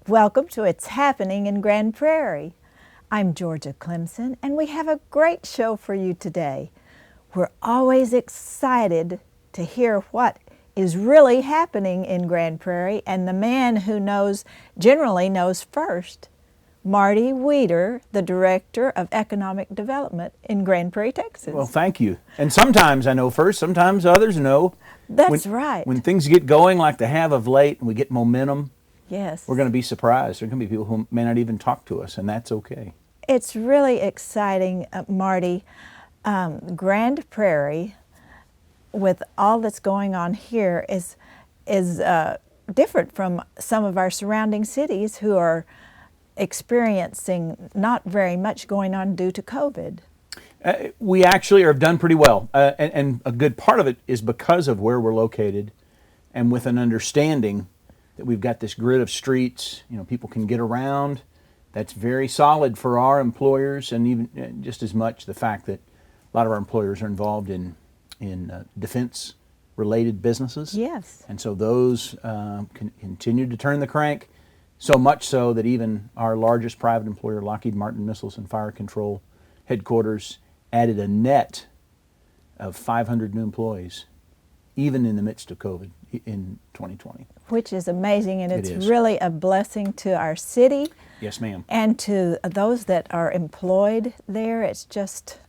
Welcome to It's Happening in Grand Prairie. I'm Georgia Clemson, and we have a great show for you today. We're always excited to hear what is really happening in Grand Prairie, and the man who generally knows first, Marty Weeder, the Director of Economic Development in Grand Prairie, Texas. Well, thank you. And sometimes I know first, sometimes others know. That's right. When things get going like they have of late and we get momentum, yes, we're going to be surprised. There are going to be people who may not even talk to us, and that's okay. It's really exciting, Marty. Grand Prairie, with all that's going on here, is different from some of our surrounding cities who are experiencing not very much going on due to COVID. We actually have done pretty well, and a good part of it is because of where we're located, and with an understanding that we've got this grid of streets. People can get around. That's very solid for our employers, and even just as much the fact that a lot of our employers are involved in defense-related businesses. Yes. And so those can continue to turn the crank, so much so that even our largest private employer, Lockheed Martin Missiles and Fire Control headquarters, added a net of 500 new employees, even in the midst of COVID in 2020. Which is amazing, and it's It is. really a blessing to our city. Yes, ma'am. And to those that are employed there. It's just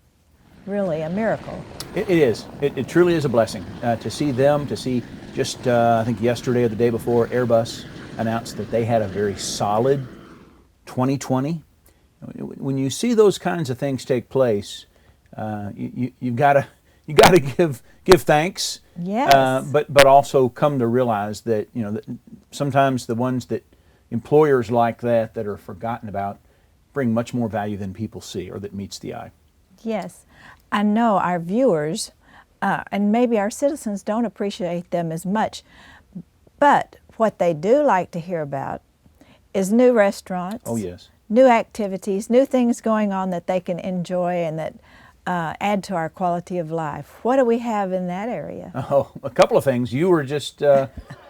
really a miracle. It is. It truly is a blessing to see them, to see just, I think yesterday or the day before, Airbus announced that they had a very solid 2020. When you see those kinds of things take place, you've got to give thanks. Yes. But also come to realize that that sometimes the ones that employers like that are forgotten about bring much more value than people see or that meets the eye. Yes. I know our viewers and maybe our citizens don't appreciate them as much, but what they do like to hear about is new restaurants. Oh, yes. New activities, new things going on that they can enjoy and that add to our quality of life. What do we have in that area? Oh, a couple of things. You were just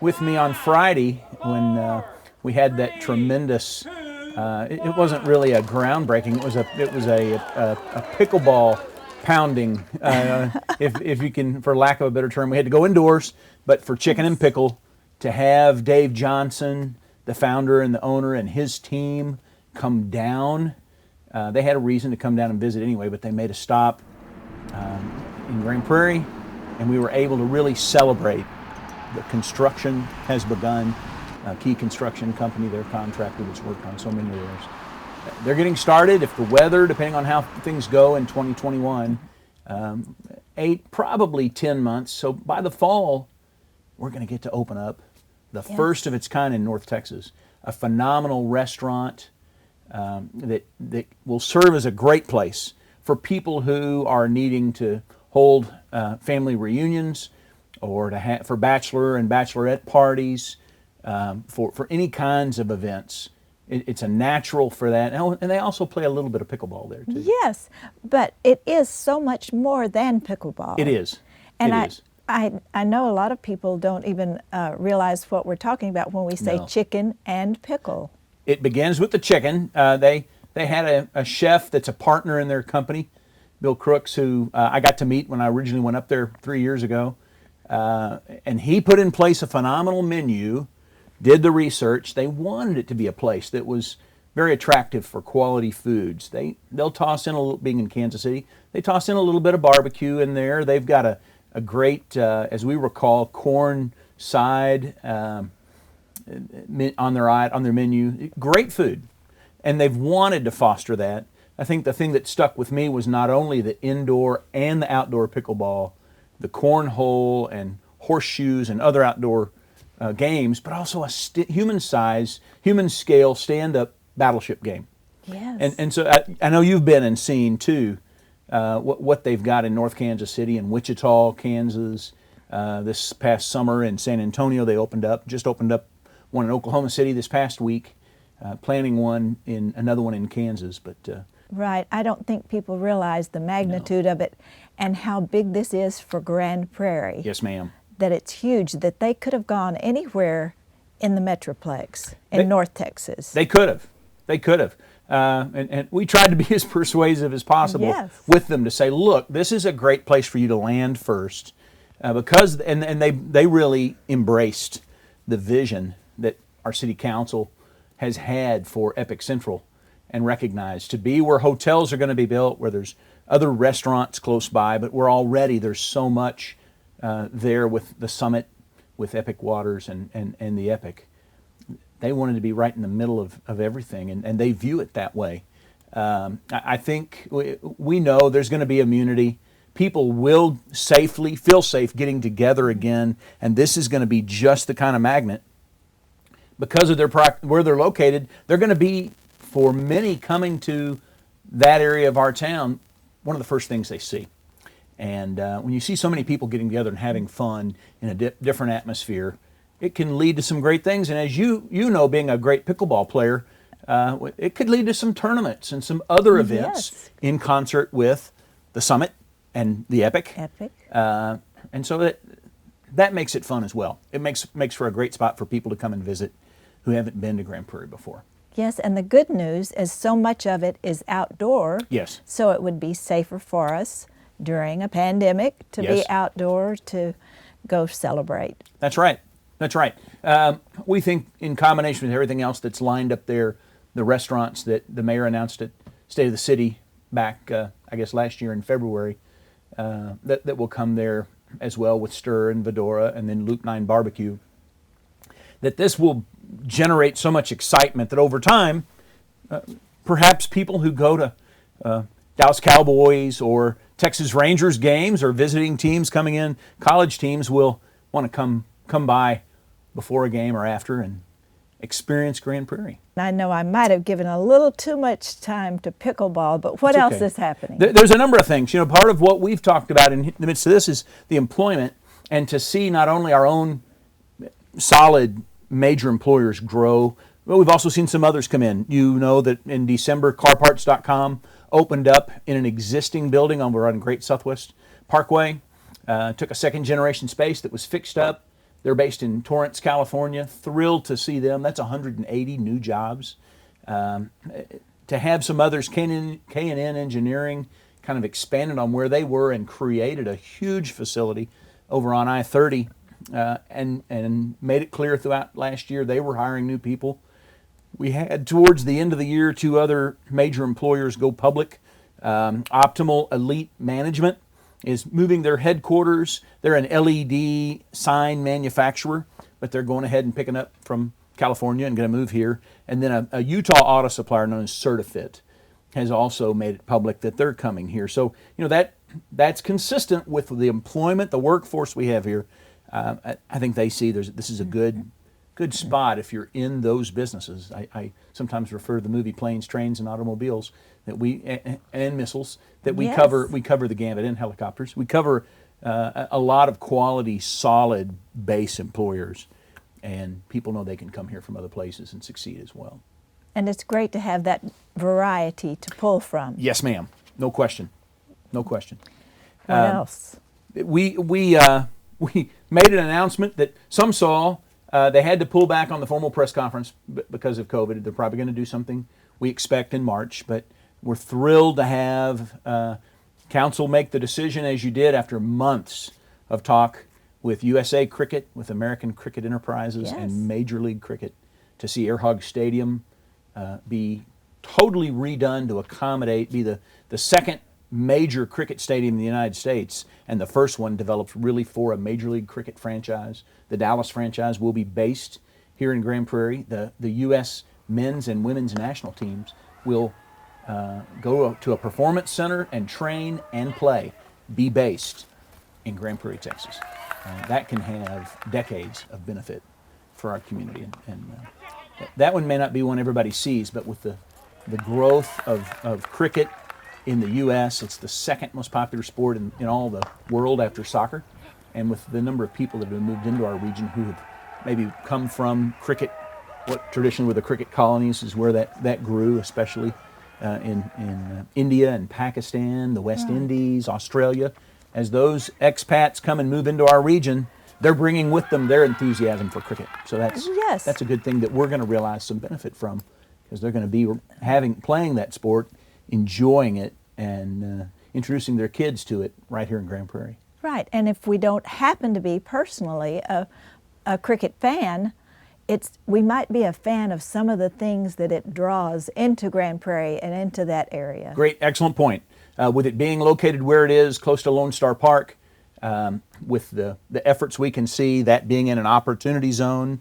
with me on Friday when we had that tremendous. It wasn't really a groundbreaking. It was a pickleball pounding. If you can, for lack of a better term, we had to go indoors. But for Chicken and Pickle, to have Dave Johnson, the founder and the owner, and his team come down. They had a reason to come down and visit anyway, but they made a stop in Grand Prairie, and we were able to really celebrate. The construction has begun. A key construction company, their contractor that's worked on so many of theirs. They're getting started. If the weather, depending on how things go in 2021, 8, probably 10 months. So by the fall, we're going to get to open up the first of its kind in North Texas, a phenomenal restaurant that will serve as a great place for people who are needing to hold family reunions or for bachelor and bachelorette parties, for any kinds of events. It's a natural for that. And they also play a little bit of pickleball there, too. Yes, but it is so much more than pickleball. It is. And I know a lot of people don't even realize what we're talking about when we say chicken and pickle. It begins with the chicken. They had a chef that's a partner in their company, Bill Crooks, who I got to meet when I originally went up there 3 years ago. And he put in place a phenomenal menu, did the research. They wanted it to be a place that was very attractive for quality foods. They'll toss in a little, being in Kansas City, they toss in a little bit of barbecue in there. They've got a great, as we recall, corn side on their menu. Great food. And they've wanted to foster that. I think the thing that stuck with me was not only the indoor and the outdoor pickleball, the cornhole and horseshoes and other outdoor games, but also a human scale stand-up battleship game. Yes. And so I know you've been and seen too what they've got in North Kansas City and Wichita, Kansas. This past summer in San Antonio, they just opened up one in Oklahoma City this past week, planning another one in Kansas. But right. I don't think people realize the magnitude of it and how big this is for Grand Prairie. Yes, ma'am. That it's huge, that they could have gone anywhere in the Metroplex in North Texas. They could have. They could have. And we tried to be as persuasive as possible with them to say, look, this is a great place for you to land first. Because they really embraced the vision that our city council has had for Epic Central and recognized to be where hotels are going to be built, where there's other restaurants close by, but there's so much there with the Summit, with Epic Waters and the Epic. They wanted to be right in the middle of everything, and they view it that way. I think we know there's going to be immunity. People will feel safe getting together again, and this is going to be just the kind of magnet. Because of where they're located, they're going to be, for many coming to that area of our town, one of the first things they see. And when you see so many people getting together and having fun in a different atmosphere, it can lead to some great things. And as you know, being a great pickleball player, it could lead to some tournaments and some other events in concert with the Summit and the Epic. And so that makes it fun as well. It makes for a great spot for people to come and visit who haven't been to Grand Prairie before. Yes, and the good news is so much of it is outdoor. Yes. So it would be safer for us during a pandemic to be outdoors to go celebrate. That's right. That's right. We think in combination with everything else that's lined up there, the restaurants that the mayor announced at State of the City back, I guess, last year in February, that will come there as well with Stir and Vedora and then Loop 9 Barbecue, that this will generate so much excitement that over time, perhaps people who go to Dallas Cowboys or Texas Rangers games or visiting teams coming in, college teams, will want to come by before a game or after and experience Grand Prairie. I know I might have given a little too much time to pickleball, but what else is happening? There's a number of things. You know, part of what we've talked about in the midst of this is the employment, and to see not only our own solid major employers grow, but we've also seen some others come in. You know that in December, carparts.com opened up in an existing building on Great Southwest Parkway. Took a second generation space that was fixed up. They're based in Torrance, California. Thrilled to see them. That's 180 new jobs. To have some others, K&N Engineering kind of expanded on where they were and created a huge facility over on I-30 and made it clear throughout last year they were hiring new people. We had, towards the end of the year, 2 other major employers go public. Optimal Elite Management is moving their headquarters. They're an LED sign manufacturer, but they're going ahead and picking up from California and going to move here. And then a Utah auto supplier known as Certifit has also made it public that they're coming here. So, you know, that's consistent with the employment, the workforce we have here. I think they see this is a good spot if you're in those businesses. I sometimes refer to the movie Planes, Trains, and Automobiles and Missiles that we cover. We cover the gambit, and helicopters. We cover a lot of quality, solid base employers, and people know they can come here from other places and succeed as well. And it's great to have that variety to pull from. Yes, ma'am. No question. No question. What else? We made an announcement that some saw. They had to pull back on the formal press conference because of COVID. They're probably going to do something we expect in March, but we're thrilled to have council make the decision, as you did, after months of talk with USA Cricket, with American Cricket Enterprises, and Major League Cricket, to see Air Hog Stadium be totally redone to accommodate, be the second major cricket stadium in the United States, and the first one developed really for a Major League Cricket franchise. The Dallas franchise will be based here in Grand Prairie. The U.S. men's and women's national teams will go to a performance center and train and play, be based in Grand Prairie, Texas. That can have decades of benefit for our community. And that one may not be one everybody sees, but with the growth of cricket in the U.S., it's the second most popular sport in all the world after soccer. And with the number of people that have moved into our region who have maybe come from cricket, what traditionally were the cricket colonies is where that grew, especially in India and Pakistan, the West Indies, Australia. As those expats come and move into our region, they're bringing with them their enthusiasm for cricket. So that's Yes. that's a good thing that we're going to realize some benefit from, because they're going to be playing that sport, enjoying it, and introducing their kids to it right here in Grand Prairie. Right, and if we don't happen to be personally a cricket fan, we might be a fan of some of the things that it draws into Grand Prairie and into that area. Great, excellent point. With it being located where it is, close to Lone Star Park, with the efforts we can see, that being in an opportunity zone,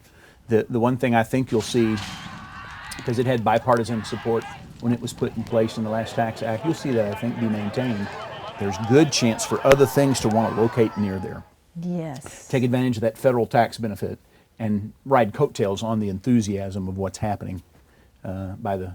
the one thing I think you'll see, because it had bipartisan support when it was put in place in the last Tax Act, you'll see that, I think, be maintained. There's good chance for other things to want to locate near there. Yes. Take advantage of that federal tax benefit and ride coattails on the enthusiasm of what's happening by the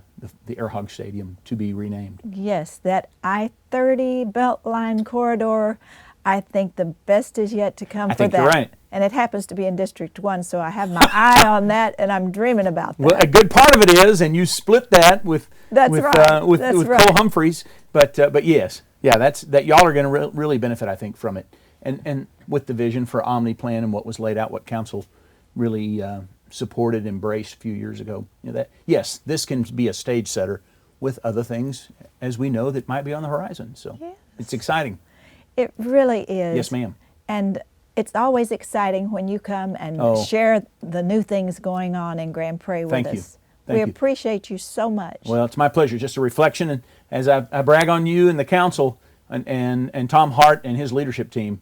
Air Hog Stadium to be renamed. Yes, that I-30 Beltline corridor, I think the best is yet to come I for think that. you're right. And it happens to be in District 1, so I have my eye on that, and I'm dreaming about that. Well, a good part of it is, and you split that with That's right. with That's Cole right. Humphreys, but yes, yeah, that y'all are going to really benefit, I think, from it, and with the vision for Omni Plan and what was laid out, what Council really supported, embraced a few years ago. That yes, this can be a stage setter with other things, as we know, that might be on the horizon. So Yes. It's exciting. It really is. Yes, ma'am. And it's always exciting when you come and share the new things going on in Grand Prairie with Thank you. us. Thank We you. appreciate you so much. Well, it's my pleasure. Just a reflection, and as I brag on you and the council, and Tom Hart and his leadership team,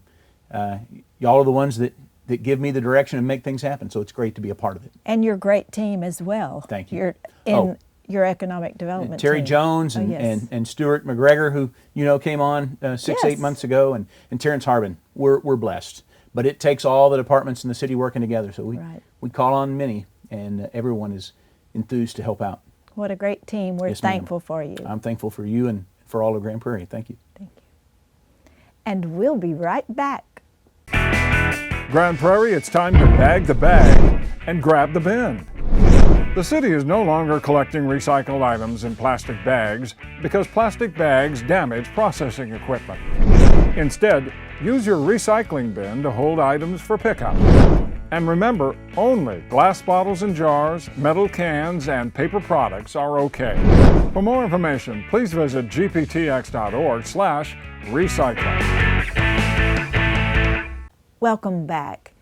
y'all are the ones that give me the direction and make things happen. So it's great to be a part of it. And your great team as well. Thank you. You're in your economic development Terry team. Jones Oh, yes. and Stuart McGregor, who came on 6-8 Yes. months ago, and Terrence Harbin. We're blessed, but it takes all the departments in the city working together. So Right. we call on many, and everyone is enthused to help out. What a great team. We're Yes, ma'am. thankful for you. I'm thankful for you and for all of Grand Prairie. Thank you. Thank you. And we'll be right back. Grand Prairie, it's time to bag the bag and grab the bin. The city is no longer collecting recycled items in plastic bags because plastic bags damage processing equipment. Instead, use your recycling bin to hold items for pickup. And remember, only glass bottles and jars, metal cans, and paper products are okay. For more information, please visit gptx.org/recycling. Welcome back.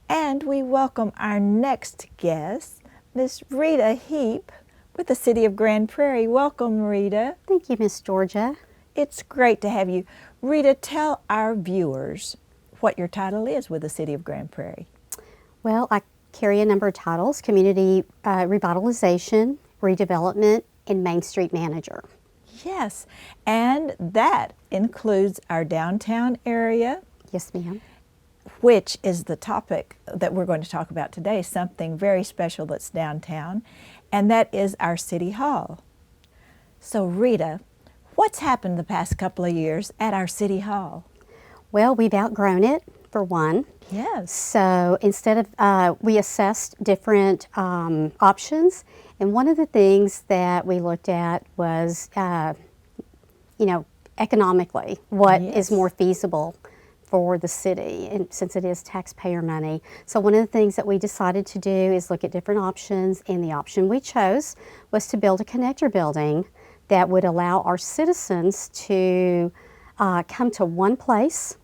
And we welcome our next guest, Miss Rita Heap with the City of Grand Prairie. Welcome, Rita. Thank you, Miss Georgia. It's great to have you. Rita, tell our viewers what your title is with the City of Grand Prairie. Well, I carry a number of titles: Community Revitalization, Redevelopment, and Main Street Manager. Yes, and that includes our downtown area, Yes, ma'am. which is the topic that we're going to talk about today, something very special that's downtown, and that is our City Hall. So Rita, what's happened the past couple of years at our City Hall? Well, we've outgrown it, for one. Yes. So instead of, we assessed different options, and one of the things that we looked at was, economically, what Yes. is more feasible for the city, and since it is taxpayer money. So one of the things that we decided to do is look at different options, and the option we chose was to build a connector building that would allow our citizens to come to one place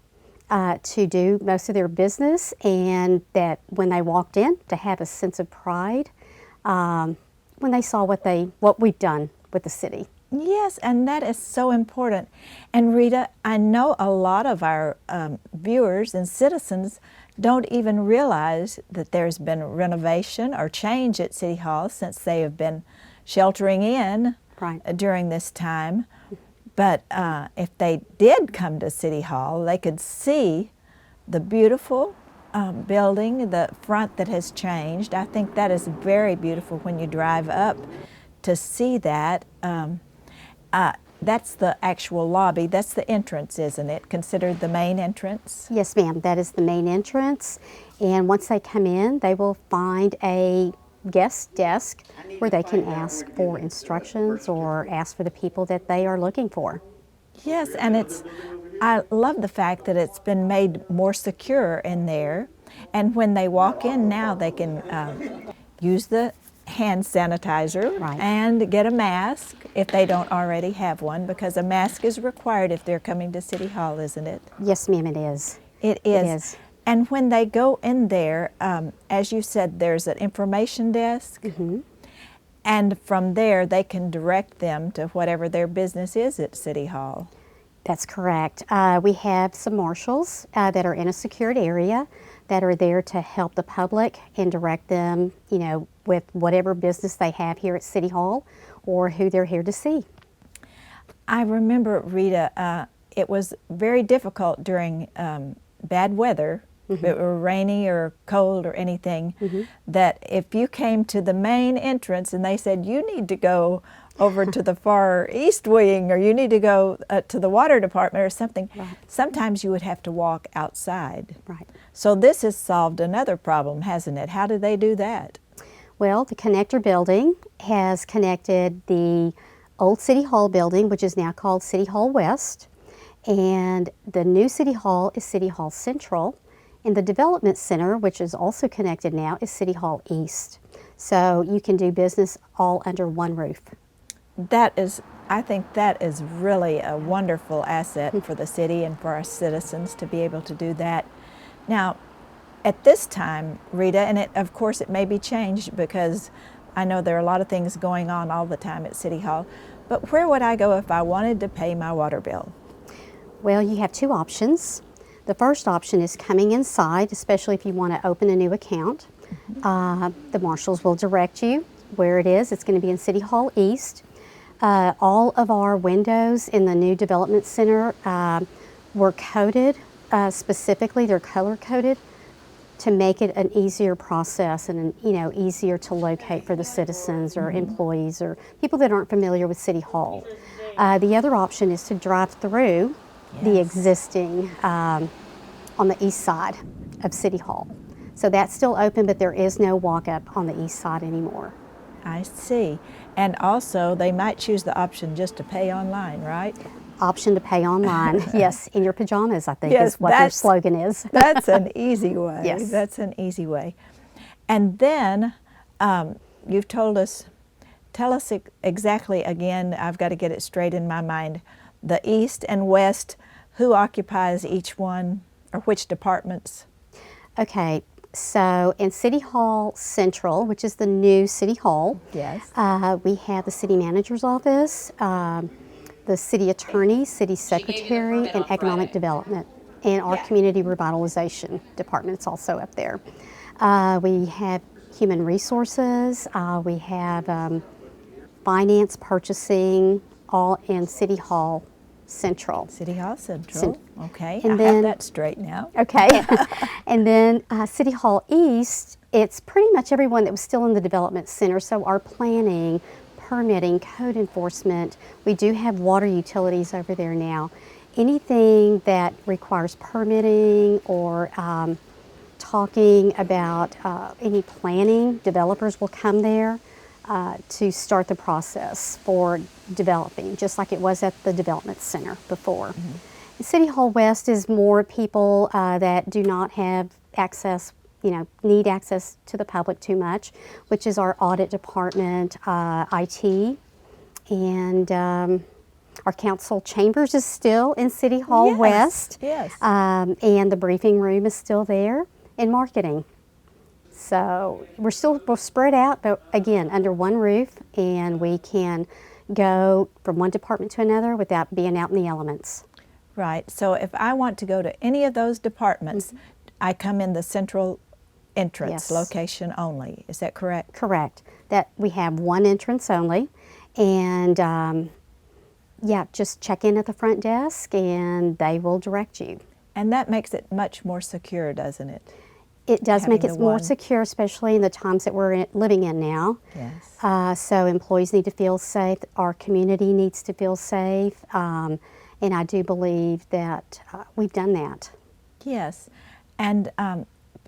to do most of their business, and that when they walked in, to have a sense of pride when they saw what we've done with the city. Yes, and that is so important. And Rita, I know a lot of our viewers and citizens don't even realize that there's been renovation or change at City Hall since they have been sheltering in Right. during this time. But if they did come to City Hall, they could see the beautiful building, the front that has changed. I think that is very beautiful when you drive up to see that. That's the actual lobby. That's the entrance, isn't it? Considered the main entrance? Yes, ma'am, that is the main entrance. And once they come in, they will find a guest desk where they can ask for instructions or ask for the people that they are looking for. Yes, and I love the fact that it's been made more secure in there. And when they walk in now, they can use the hand sanitizer Right. and get a mask if they don't already have one, because a mask is required if they're coming to City Hall, isn't it? Yes, ma'am, it is. It is. It is. And when they go in there, as you said, there's an information desk. Mm-hmm. And from there, they can direct them to whatever their business is at City Hall. That's correct. We have some marshals that are in a secured area that are there to help the public and direct them, you know, with whatever business they have here at City Hall or who they're here to see. I remember, Rita, it was very difficult during bad weather, if it were rainy or cold or anything, that if you came to the main entrance and they said, you need to go over to the far east wing, or you need to go to the water department or something, sometimes you would have to walk outside. Right. So this has solved another problem, hasn't it? How did they do that? Well, the connector building has connected the old City Hall building, which is now called City Hall West, and the new City Hall is City Hall Central, and the Development Center, which is also connected now, is City Hall East. So you can do business all under one roof. I think that is really a wonderful asset for the city and for our citizens to be able to do that. Now, at this time, Rita, and of course it may be changed because I know there are a lot of things going on all the time at City Hall, but where would I go if I wanted to pay my water bill? Well, you have two options. The first option is coming inside, especially if you want to open a new account. The marshals will direct you where it is. It's going to be in City Hall East. All of our windows in the new Development Center were coded specifically. They're color coded to make it an easier process and easier to locate for the citizens or employees or people that aren't familiar with City Hall. The other option is to drive through the existing on the east side of City Hall. So that's still open, but there is no walk-up on the east side anymore. I see. And also, they might choose the option just to pay online, right? Option to pay online, yes, in your pajamas, I think is what their slogan is. That's an easy way. Yes. That's an easy way. And then you've told us, tell us exactly again, I've got to get it straight in my mind, the east and west, who occupies each one or which departments? Okay, so in City Hall Central, which is the new City Hall, Yes. We have the City Manager's Office, the City Attorney, City Secretary, and Economic Development, and our Community Revitalization Department is also up there. We have Human Resources, we have Finance, Purchasing, all in City Hall Central. City Hall Central. Okay, And I then- have that straight now. Okay, and then City Hall East, it's pretty much everyone that was still in the Development Center, so our planning, permitting, code enforcement, we do have water utilities over there now. Anything that requires permitting or talking about any planning, developers will come there to start the process for developing, just like it was at the Development Center before. City Hall West is more people that do not have access, need access to the public too much, which is our audit department, IT, and our council chambers is still in City Hall Yes, West. yes. And the briefing room is still there, and marketing. So we're spread out, but again, under one roof, and we can go from one department to another without being out in the elements. Right. So if I want to go to any of those departments, I come in the central entrance Yes. location only. Is that correct? Correct. That we have one entrance only, and just check in at the front desk, and they will direct you. And that makes it much more secure, doesn't it? It does Having make it the more one. secure, especially in the times that we're living in now. Yes. So employees need to feel safe. Our community needs to feel safe, and I do believe that we've done that. Yes. And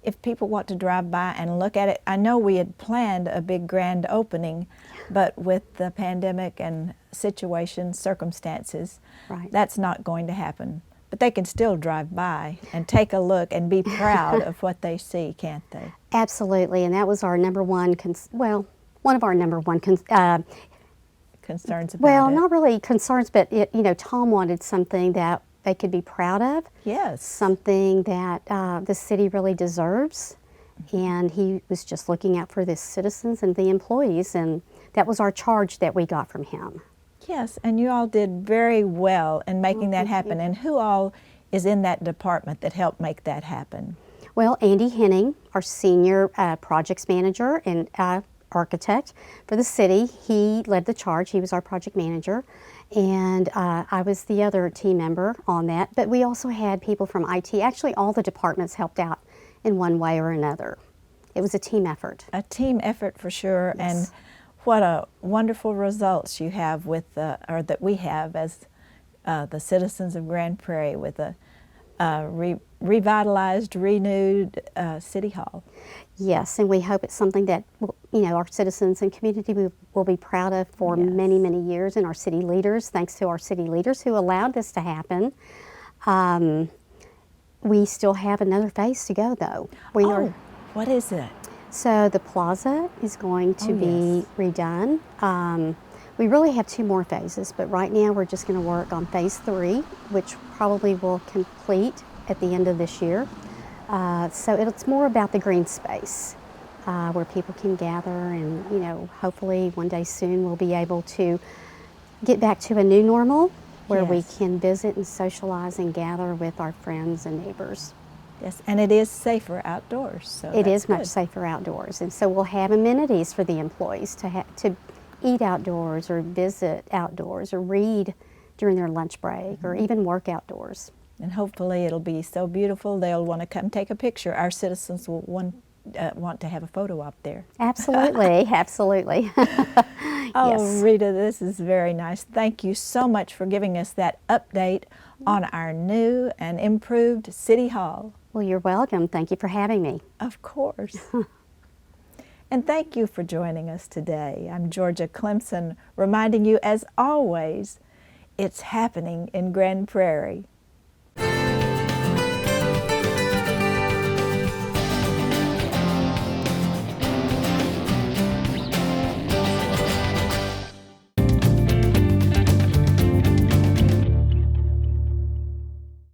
if people want to drive by and look at it, I know we had planned a big grand opening But with the pandemic and circumstances, Right. that's not going to happen. But they can still drive by and take a look and be proud of what they see, can't they? Absolutely, and that was our number one, one of our number one, Concerns about well, it. not really concerns, but Tom wanted something that they could be proud of, Yes. something that the city really deserves, and he was just looking out for the citizens and the employees, and that was our charge that we got from him. Yes, and you all did very well in making that happen. And who all is in that department that helped make that happen? Well, Andy Henning, our senior projects manager and architect for the city, he led the charge. He was our project manager, and I was the other team member on that. But we also had people from IT. Actually, all the departments helped out in one way or another. It was a team effort. A team effort for sure. Yes. And what a wonderful results you have with, or that we have as the citizens of Grand Prairie with a revitalized, renewed City Hall. Yes, and we hope it's something that our citizens and community will be proud of for Yes. many, many years, and our city leaders, thanks to our city leaders who allowed this to happen. We still have another phase to go, though. What is it? So the plaza is going to be redone. We really have 2 more phases, but right now we're just going to work on phase 3, which probably will complete at the end of this year. So it's more about the green space where people can gather, and hopefully one day soon we'll be able to get back to a new normal where we Yes. can visit and socialize and gather with our friends and neighbors. Yes, and it is safer outdoors. So It that's is much good. safer outdoors, and so we'll have amenities for the employees to eat outdoors or visit outdoors or read during their lunch break or even work outdoors. And hopefully it'll be so beautiful they'll want to come take a picture. Our citizens will want to have a photo op there. Absolutely, absolutely. Oh, Yes. Rita, this is very nice. Thank you so much for giving us that update on our new and improved City Hall. Well, you're welcome. Thank you for having me. Of course. And thank you for joining us today. I'm Georgia Clemson, reminding you, as always, it's happening in Grand Prairie.